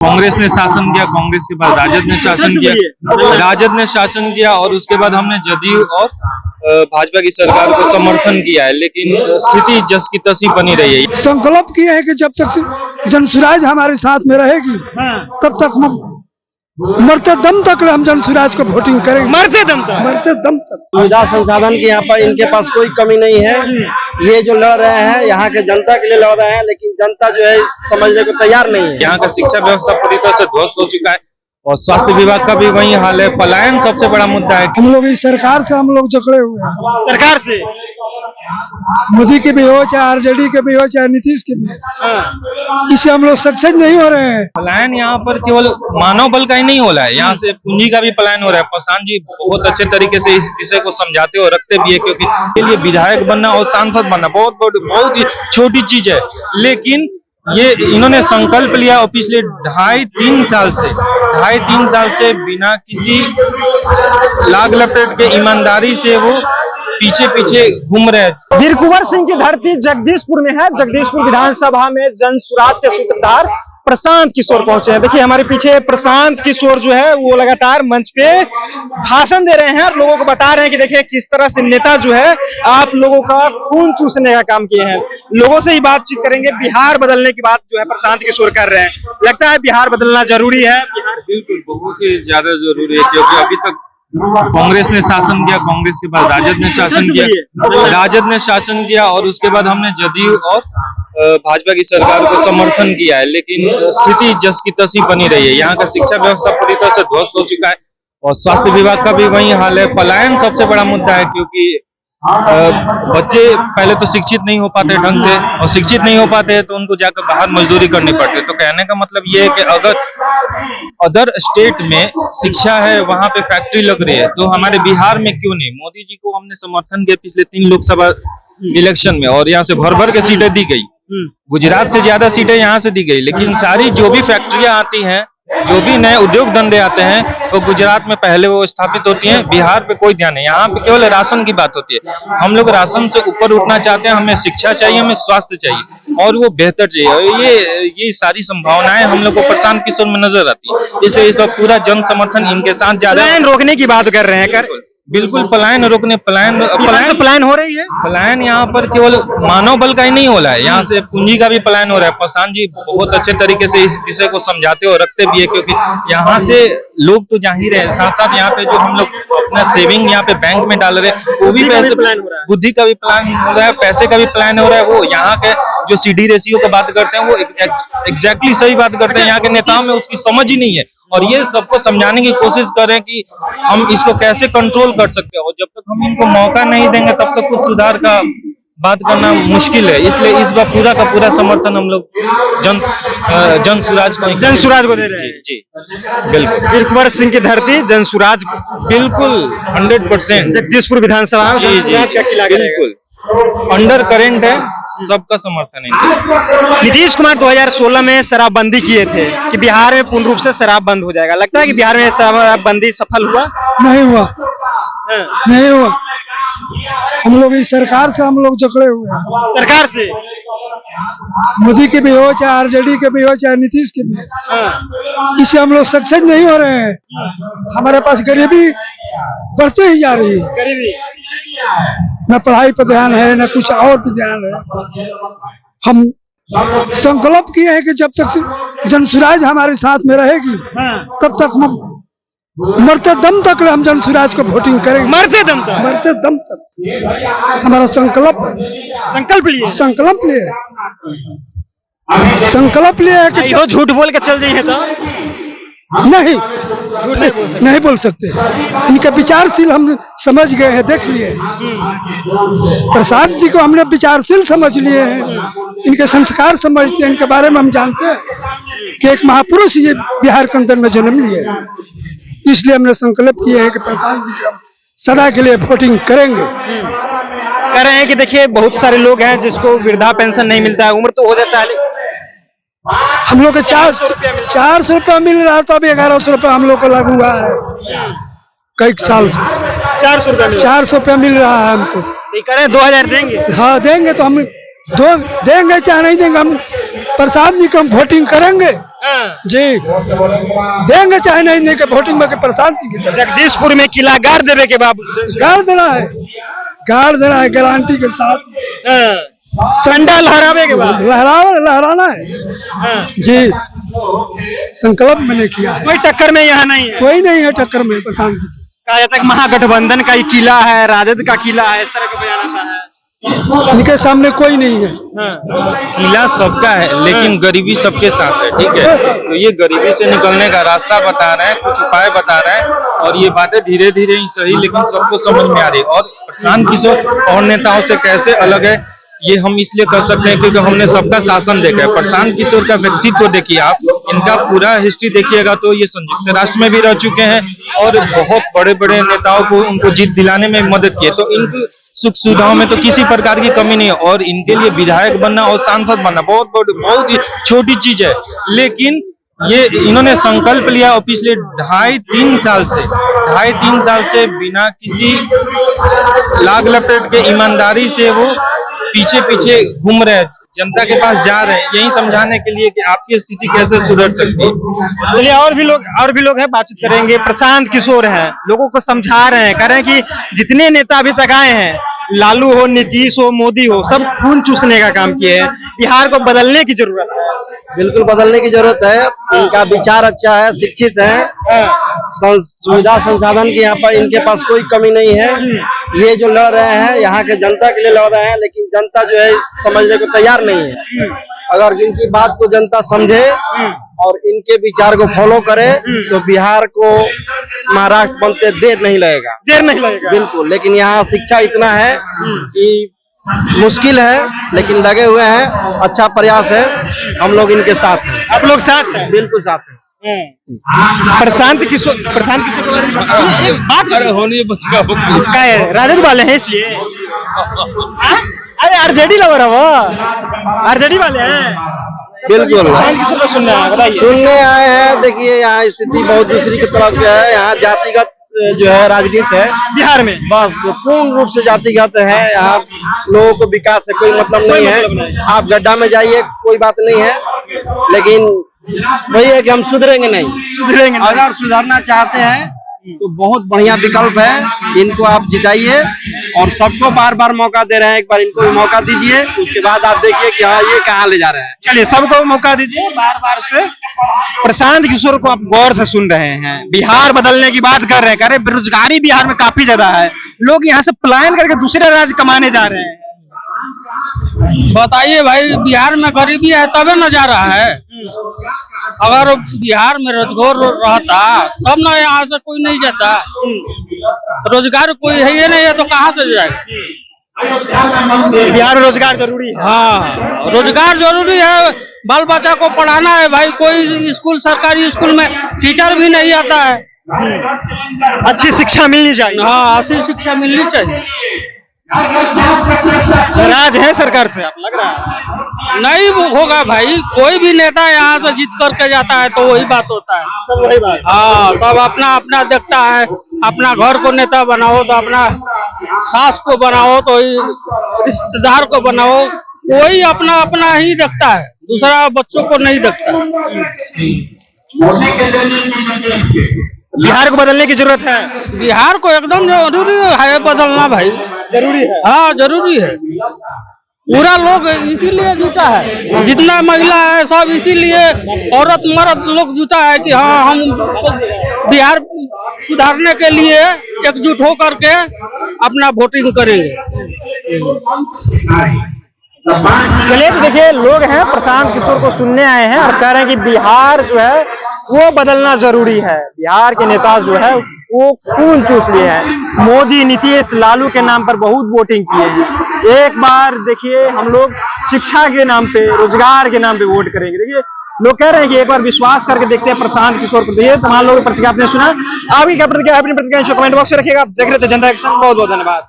कांग्रेस ने शासन किया, कांग्रेस के बाद राजद ने शासन किया, राजद ने शासन किया और उसके बाद हमने जदयू और भाजपा की सरकार को समर्थन किया है, लेकिन स्थिति जस की तसी बनी रही है। संकल्प किए हैं कि जब तक जनसुराज हमारे साथ में रहेगी तब तक हम मरते दम तक हम जनसुराज को वोटिंग करेंगे। मरते दम तक सुविधा संसाधन की यहाँ पर इनके पास कोई कमी नहीं है। ये जो लड़ रहे हैं यहाँ के जनता के लिए लड़ रहे हैं, लेकिन जनता जो है समझने को तैयार नहीं है। यहाँ का शिक्षा व्यवस्था पूरी तरह से ध्वस्त हो चुका है और स्वास्थ्य विभाग का भी वही हाल है। पलायन सबसे बड़ा मुद्दा है। हम लोग इस सरकार से हम लोग जकड़े हुए हैं। सरकार से मोदी के भी हो, चाहे आरजेडी के भी हो, चाहे नीतीश के भी, इससे हम लोग सक्सेस नहीं हो रहे हैं। पलायन यहाँ पर केवल मानव बल का ही नहीं हो रहा है, यहाँ से पूंजी का भी पलायन हो रहा है। प्रशांत जी बहुत अच्छे तरीके से इस विषय को समझाते और रखते भी है, क्योंकि इसके लिए विधायक बनना और सांसद बनना बहुत ही छोटी चीज है, लेकिन ये इन्होंने संकल्प लिया और पिछले 2.5-3 साल से बिना किसी लाग लपेट के ईमानदारी से वो पीछे घूम रहे हैं। वीर कुंवर सिंह की धरती जगदीशपुर में है। जगदीशपुर विधानसभा में जनसुराज के सूत्रधार प्रशांत किशोर पहुंचे हैं। देखिए हमारे पीछे प्रशांत किशोर जो है वो लगातार मंच पे भाषण दे रहे हैं और लोगों को बता रहे हैं कि देखिए किस तरह से नेता जो है आप लोगों का खून चूसने का काम किए हैं। लोगों से ही बातचीत करेंगे। बिहार बदलने की बात जो है प्रशांत किशोर कर रहे हैं। लगता है बिहार बदलना जरूरी है। बिल्कुल बहुत ही ज्यादा जरूरी है, क्योंकि अभी तक कांग्रेस ने शासन किया, कांग्रेस के बाद राजद ने शासन किया, राजद ने शासन किया और उसके बाद हमने जदयू और भाजपा की सरकार को समर्थन किया है, लेकिन स्थिति जस की तसी बनी रही है। यहाँ का शिक्षा व्यवस्था पूरी तरह से ध्वस्त हो चुका है और स्वास्थ्य विभाग का भी वही हाल है। पलायन सबसे बड़ा मुद्दा है, क्योंकि बच्चे पहले तो शिक्षित नहीं हो पाते ढंग से, और शिक्षित नहीं हो पाते तो उनको जाकर बाहर मजदूरी करनी पड़ती है। तो कहने का मतलब ये है कि अगर अदर स्टेट में शिक्षा है, वहां पे फैक्ट्री लग रही है, तो हमारे बिहार में क्यों नहीं? मोदी जी को हमने समर्थन किया पिछले 3 लोकसभा इलेक्शन में और यहाँ से भर के सीटें दी गई। गुजरात से ज्यादा सीटें यहाँ से दी गई, लेकिन सारी जो भी फैक्ट्रियां आती हैं, जो भी नए उद्योग धंधे आते हैं, वो गुजरात में पहले वो स्थापित होती हैं। बिहार पे कोई ध्यान नहीं। यहाँ पे केवल राशन की बात होती है। हम लोग राशन से ऊपर उठना चाहते हैं। हमें शिक्षा चाहिए, हमें स्वास्थ्य चाहिए और वो बेहतर चाहिए। और ये सारी संभावनाएं हम लोग को प्रशांत किशोर में नजर आती है, इसलिए इस वक्त पूरा जन समर्थन इनके साथ ज्यादा। पलायन रोकने की बात कर रहे हैं। बिल्कुल पलायन रोकने पलायन हो रही है। पलायन यहाँ पर केवल मानव बल का ही नहीं हो रहा है, यहाँ से पूंजी का भी पलायन हो रहा है। प्रशांत जी बहुत अच्छे तरीके से इस विषय को समझाते और रखते भी है, क्योंकि यहाँ से लोग तो जा ही रहे हैं, साथ साथ यहाँ पे जो हम लोग अपना सेविंग यहाँ पे बैंक में डाल रहे हैं, वो भी पैसे बुद्धि का भी प्लान हो रहा है, पैसे का भी प्लान हो रहा है। वो यहाँ के जो CD रेशियो की बात करते हैं वो एग्जैक्टली सही बात करते हैं। यहाँ के नेताओं में उसकी समझ ही नहीं है और ये सबको समझाने की कोशिश कर रहे हैं कि हम इसको कैसे कंट्रोल कर सकते हैं, और जब तक हम इनको मौका नहीं देंगे तब तक कुछ सुधार का बात करना मुश्किल है। इसलिए इस बार पूरा का पूरा समर्थन हम लोग जनसुराज को दे रहे हैं। जी बिल्कुल। वीर कुंवर सिंह की धरती जनसुराज बिल्कुल 100%। जगदीशपुर विधानसभा में जनसुराज का किला बिल्कुल अंडर करेंट है, सबका समर्थन है। नीतीश कुमार 2016 में शराबबंदी किए थे कि बिहार में पूर्ण रूप से शराब बंद हो जाएगा। लगता है कि बिहार में शराबबंदी सफल हुआ? नहीं हुआ। नहीं हुआ। हम लोग इस सरकार से हम लोग जकड़े हुए हैं। सरकार से मोदी के भी हो, चाहे आरजेडी के भी हो, चाहे नीतीश के भी, इससे हम लोग सक्सेस नहीं हो रहे हैं। हमारे पास गरीबी बढ़ते ही जा रही है। गरीबी न पढ़ाई पर ध्यान है, न कुछ और पर ध्यान है। हम संकल्प किए हैं कि जब तक जनसुराज हमारे साथ में रहेगी तब तक हम मरते दम तक हम जनसुराज को वोटिंग करेंगे। मरते दम तक हमारा संकल्प लिए है कि झूठ बोल के चल जाइए तो नहीं बोल सकते। इनके विचारशील हम समझ गए हैं, देख लिए। प्रसाद जी को हमने विचारशील समझ लिए हैं, इनके संस्कार समझते हैं, इनके बारे में हम जानते हैं कि एक महापुरुष ये बिहार के अंदर में जन्म लिए। इसलिए हमने संकल्प किए हैं कि प्रसाद जी को सदा के लिए वोटिंग करेंगे। कह रहे हैं कि देखिए बहुत सारे लोग हैं जिसको वृद्धा पेंशन नहीं मिलता है, उम्र तो हो जाता है। हम लोग को 400 रुपया मिल रहा था, अभी 1100 रुपया हम लोग को लागू हुआ है कई साल से। 400 रुपया मिल रहा है हमको। कह रहे हैं 2000 देंगे। हाँ देंगे, तो हम देंगे चाहे नहीं देंगे, हम प्रसाद जी को हम वोटिंग करेंगे। जी देंगे चाहे नहीं देंगे, वोटिंग में के प्रशांत की तरफ जगदीशपुर में किला गाड़ देवे के बाबू गाड़ देना है गारंटी के साथ। झंडा लहरावे के बाद लहराना है जी, संकल्प मैंने किया है। कोई टक्कर में यहाँ नहीं है, कोई नहीं है टक्कर में प्रशांत जी की। कहा जाता है कि महागठबंधन का ही किला है, राजद का किला है, इस तरह का बयान आता है। इनके सामने कोई नहीं है। किला सबका है लेकिन गरीबी सबके साथ है, ठीक है। तो ये गरीबी से निकलने का रास्ता बता रहे हैं, कुछ उपाय बता रहे हैं, और ये बातें धीरे धीरे ही सही लेकिन सबको समझ में आ रही है। और प्रशांत किशोर और नेताओं से कैसे अलग है ये हम इसलिए कर सकते हैं क्योंकि हमने सबका शासन देखा है। प्रशांत किशोर का व्यक्तित्व देखिए आप, इनका पूरा हिस्ट्री देखिएगा तो ये संयुक्त राष्ट्र में भी रह चुके हैं और बहुत बड़े बड़े नेताओं को उनको जीत दिलाने में मदद की है। तो इनको सुख सुविधाओं में तो किसी प्रकार की कमी नहीं है, और इनके लिए विधायक बनना और सांसद बनना बहुत ही छोटी चीज है। लेकिन ये इन्होंने संकल्प लिया और पिछले 2.5-3 साल से बिना किसी लाग लपेट के ईमानदारी से वो पीछे पीछे घूम रहे हैं, जनता के पास जा रहे हैं, यही समझाने के लिए कि आपकी स्थिति कैसे सुधर सकती है। चलिए और भी लोग हैं, बातचीत करेंगे। प्रशांत किशोर हैं, लोगों को समझा रहे हैं, कह रहे हैं कि जितने नेता अभी तक आए हैं, लालू हो, नीतीश हो, मोदी हो, सब खून चूसने का काम किए हैं। बिहार को बदलने की जरूरत है। बिल्कुल बदलने की जरूरत है। इनका विचार अच्छा है, शिक्षित है, सुविधा संसाधन की यहाँ पर इनके पास कोई कमी नहीं है। ये जो लड़ रहे हैं यहाँ के जनता के लिए लड़ रहे हैं, लेकिन जनता जो है समझने को तैयार नहीं है। अगर इनकी बात को जनता समझे और इनके विचार को फॉलो करे तो बिहार को महाराष्ट्र बनते देर नहीं लगेगा। बिल्कुल, लेकिन यहाँ शिक्षा इतना है कि मुश्किल है, लेकिन लगे हुए हैं, अच्छा प्रयास है, हम लोग इनके साथ हैं। आप लोग साथ हैं? बिल्कुल साथ हैं। प्रशांत किशोर बात होनी क्या है, राजद वाले हैं इसलिए? अरे आरजेडी लवर है वो, आरजेडी वाले हैं। बिल्कुल सुनने आए हैं। देखिए यहाँ स्थिति बहुत दूसरी की तरफ है। यहाँ जातिगत जो है राजनीति है बिहार में, बस पूर्ण रूप से जातिगत है। यहाँ लोगों को विकास से कोई मतलब नहीं है। आप गड्ढा में जाइए, कोई बात नहीं है, लेकिन वही है कि हम सुधरेंगे नहीं। अगर सुधरना चाहते हैं तो बहुत बढ़िया विकल्प है, इनको आप जिताइए और सबको बार बार मौका दे रहे हैं, एक बार इनको भी मौका दीजिए, उसके बाद आप देखिए कि हाँ ये कहाँ ले जा रहे हैं। चलिए सबको मौका दीजिए बार बार से। प्रशांत किशोर को आप गौर से सुन रहे हैं, बिहार बदलने की बात कर रहे हैं, कह रहे बेरोजगारी बिहार में काफी ज्यादा है, लोग यहाँ से पलायन करके दूसरे राज्य कमाने जा रहे हैं। बताइए भाई, बिहार में गरीबी है तबे न जा रहा है। अगर बिहार में रोजगार रहता तब न यहाँ से कोई नहीं जाता। रोजगार कोई है ये नहीं है तो कहाँ से जाएगा। बिहार में रोजगार जरूरी है। हाँ, रोजगार जरूरी है, बाल बच्चा को पढ़ाना है भाई। कोई स्कूल, सरकारी स्कूल में टीचर भी नहीं आता है। अच्छी शिक्षा मिलनी चाहिए। हाँ, अच्छी शिक्षा मिलनी चाहिए। नाराज है सरकार से आप, लग रहा है? नहीं होगा भाई, कोई भी नेता यहाँ से जीत करके जाता है तो वही बात होता है। सब वही बात। हाँ, सब अपना अपना देखता है। अपना घर को नेता बनाओ तो अपना सास को बनाओ, तो रिश्तेदार को बनाओ, कोई अपना अपना ही देखता है, दूसरा बच्चों को नहीं देखता। बिहार को बदलने की जरूरत है। बिहार को एकदम जरूरी है बदलना भाई, जरूरी है। हाँ जरूरी है। पूरा लोग इसीलिए जुटा है, जितना महिला है सब इसीलिए, औरत मर्द लोग जुटा है कि हाँ हम बिहार सुधारने के लिए एकजुट हो करके अपना वोटिंग करेंगे। चलिए तो देखिए लोग हैं, प्रशांत किशोर को सुनने आए हैं और कह रहे हैं कि बिहार जो है वो बदलना जरूरी है। बिहार के नेता जो है वो खून चूस लिए हैं। मोदी, नीतीश, लालू के नाम पर बहुत वोटिंग किए हैं। एक बार देखिए हम लोग शिक्षा के नाम पे, रोजगार के नाम पे वोट करेंगे। देखिए लोग कह रहे हैं कि एक बार विश्वास करके देखते हैं प्रशांत किशोर को। देखिए तमाम लोगों की प्रतिक्रिया आपने सुना। आपकी क्या प्रतिक्रिया, अपनी प्रतिक्रिया कमेंट बॉक्स में रखिएगा। आप देख रहे थे जनता एक्शन। बहुत बहुत धन्यवाद।